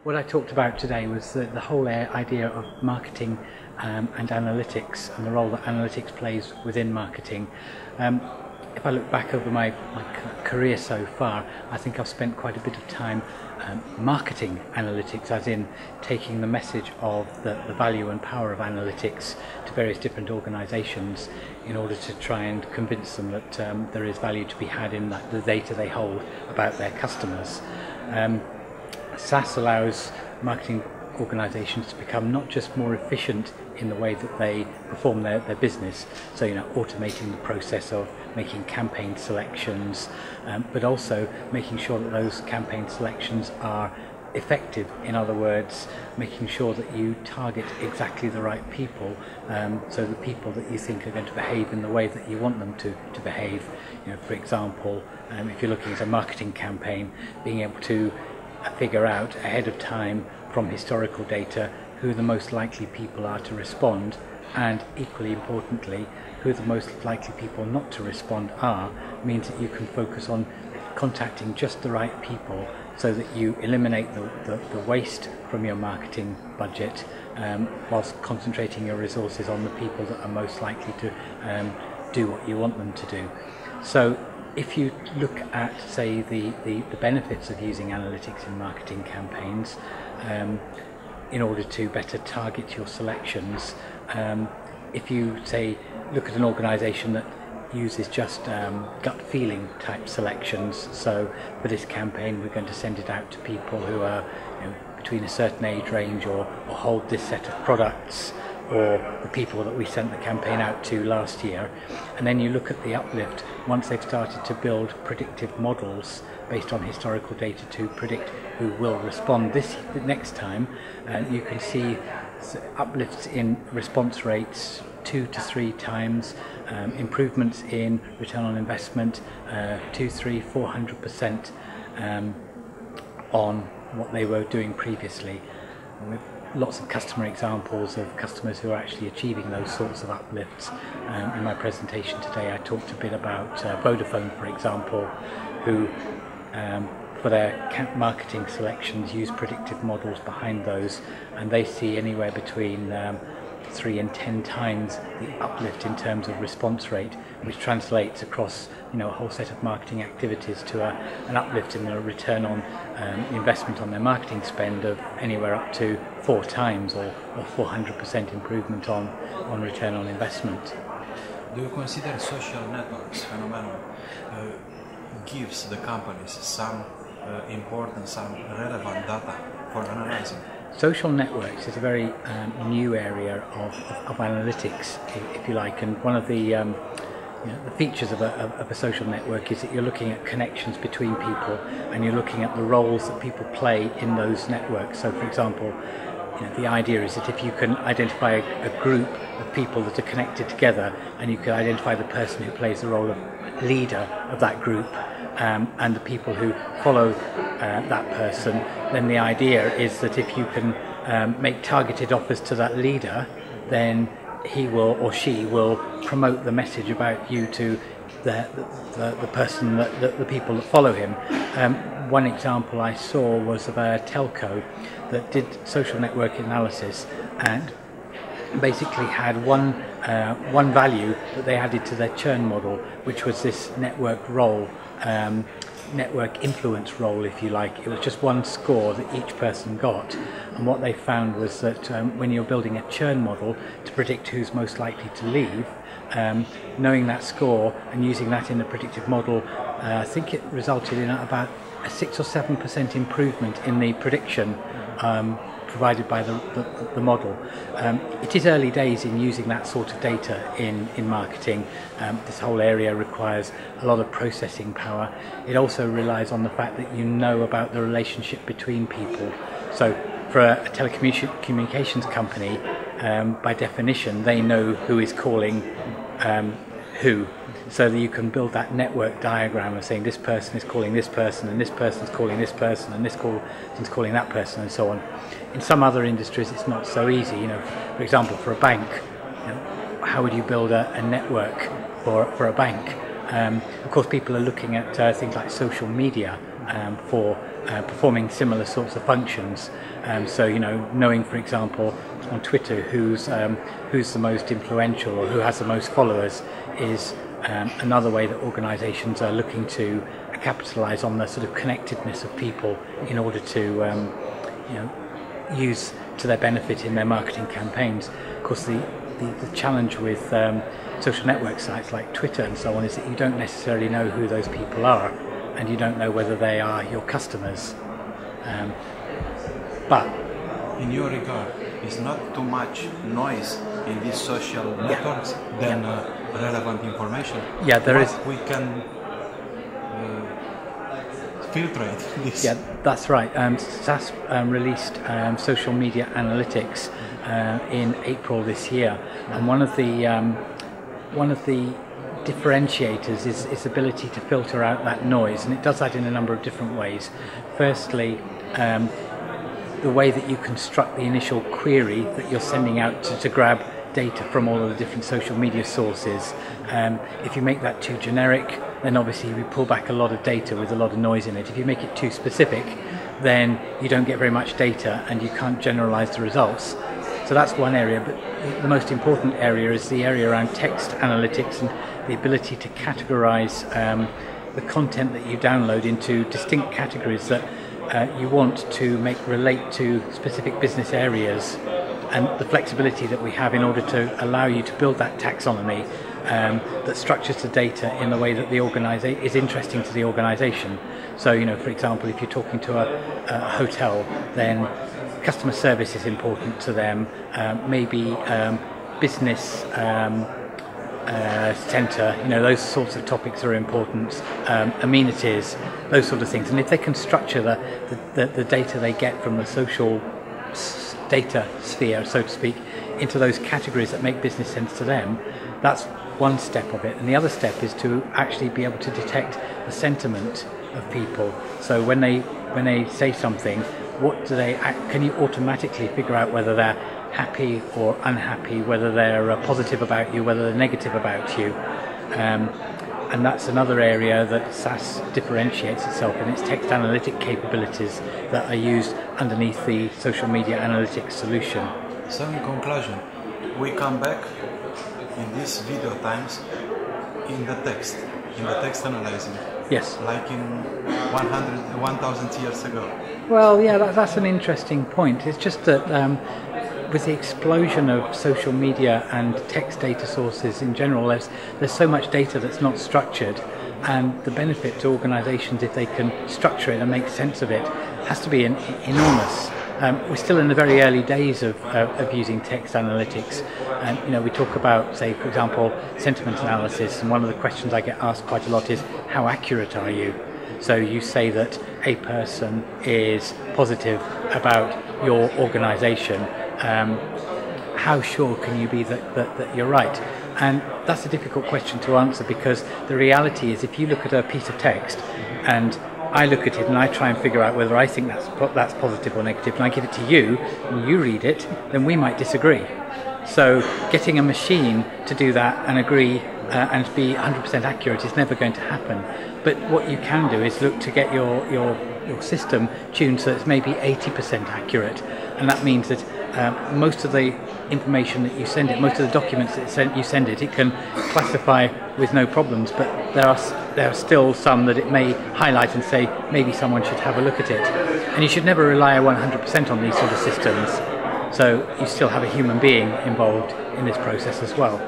What I talked about today was the whole idea of marketing and analytics, and the role that analytics plays within marketing. If I look back over my career so far, I think I've spent quite a bit of time marketing analytics, as in taking the message of the value and power of analytics to various different organisations in order to try and convince them that there is value to be had in the data they hold about their customers. SAS allows marketing organisations to become not just more efficient in the way that they perform their business, so automating the process of making campaign selections, but also making sure that those campaign selections are effective. In other words, making sure that you target exactly the right people, so the people that you think are going to behave in the way that you want them to behave. For example, if you're looking at a marketing campaign, being able to figure out ahead of time from historical data who the most likely people are to respond, and equally importantly who the most likely people not to respond are, means that you can focus on contacting just the right people, so that you eliminate the waste from your marketing budget, whilst concentrating your resources on the people that are most likely to do what you want them to do. So if you look at, say, the benefits of using analytics in marketing campaigns in order to better target your selections, if you, say, look at an organisation that uses just gut feeling type selections, so for this campaign we're going to send it out to people who are between a certain age range or hold this set of products, or the people that we sent the campaign out to last year, and then you look at the uplift once they've started to build predictive models based on historical data to predict who will respond this next time, you can see uplifts in response rates 2 to 3 times, improvements in return on investment 2, 3, 400% on what they were doing previously. With lots of customer examples of customers who are actually achieving those sorts of uplifts. In my presentation today I talked a bit about Vodafone, for example, who for their marketing selections use predictive models behind those, and they see anywhere between 3 and 10 times the uplift in terms of response rate, which translates across a whole set of marketing activities to an uplift in the return on investment on their marketing spend of anywhere up to 4 times or 400% improvement on return on investment. Do you consider social networks phenomenon gives the companies some important, some relevant data for analyzing? Social networks is a very new area of analytics, if you like, and one of the features of a social network is that you're looking at connections between people, and you're looking at the roles that people play in those networks. So, for example, the idea is that if you can identify a group of people that are connected together, and you can identify the person who plays the role of leader of that group, and the people who follow that person, then the idea is that if you can make targeted offers to that leader, then he will or she will promote the message about you to the person, the people that follow him. One example I saw was of a telco that did social network analysis and basically had one value that they added to their churn model, which was this network role, network influence role, if you like. It was just one score that each person got, and what they found was that when you're building a churn model to predict who's most likely to leave, knowing that score and using that in the predictive model, I think it resulted in about a 6 or 7% improvement in the prediction provided by the model. It is early days in using that sort of data in marketing. This whole area requires a lot of processing power. It also relies on the fact that you know about the relationship between people. So for a telecommunications company, by definition, they know who is calling who, so that you can build that network diagram of saying this person is calling this person, and this person's calling this person, and this person's calling that person, and so on. In some other industries it's not so easy. For example, for a bank, how would you build a network for a bank? Of course, people are looking at things like social media for performing similar sorts of functions. So, you know, knowing, for example, on Twitter who's the most influential or who has the most followers is another way that organisations are looking to capitalise on the sort of connectedness of people in order to, you know, use to their benefit in their marketing campaigns. Of course, the challenge with social network sites like Twitter and so on is that you don't necessarily know who those people are, and you don't know whether they are your customers. But in your regard, is not too much noise in these social networks than relevant information? Yeah, there is. We can filtrate this. Yeah, that's right. SAS released social media analytics in April this year, and one of the differentiators is its ability to filter out that noise, and it does that in a number of different ways. Firstly, the way that you construct the initial query that you're sending out to grab data from all of the different social media sources. If you make that too generic, then obviously we pull back a lot of data with a lot of noise in it. If you make it too specific, then you don't get very much data and you can't generalize the results. So that's one area, but the most important area is the area around text analytics and the ability to categorize the content that you download into distinct categories that you want to make relate to specific business areas, and the flexibility that we have in order to allow you to build that taxonomy that structures the data in the way that the is interesting to the organization. So, you know, for example, if you're talking to a hotel, then customer service is important to them, maybe business centre, you know, those sorts of topics are important, amenities, those sort of things. And if they can structure the data they get from the social data sphere, so to speak, into those categories that make business sense to them, that's one step of it. And the other step is to actually be able to detect the sentiment of people. So when they say something, can you automatically figure out whether they're happy or unhappy, whether they're positive about you, whether they're negative about you. And that's another area that SAS differentiates itself in, its text analytic capabilities that are used underneath the social media analytics solution. So in conclusion, we come back in these video times in the text analyzing. Yes. Like in 1,000 years ago. Well, yeah, that's an interesting point. It's just that with the explosion of social media and text data sources in general, there's so much data that's not structured, and the benefit to organisations if they can structure it and make sense of it has to be enormous. We're still in the very early days of using text analytics, and you know, we talk about, say, for example, sentiment analysis, and one of the questions I get asked quite a lot is, how accurate are you? So you say that a person is positive about your organisation. How sure can you be that you're right? And that's a difficult question to answer, because the reality is, if you look at a piece of text and I look at it and I try and figure out whether I think that's positive or negative, and I give it to you and you read it, then we might disagree. So getting a machine to do that and agree and be 100% accurate is never going to happen. But what you can do is look to get your system tuned so it's maybe 80% accurate, and that means that most of the information that you send it, most of the documents that you send it, it can classify with no problems, but there are still some that it may highlight and say maybe someone should have a look at it. And you should never rely 100% on these sort of systems, so you still have a human being involved in this process as well.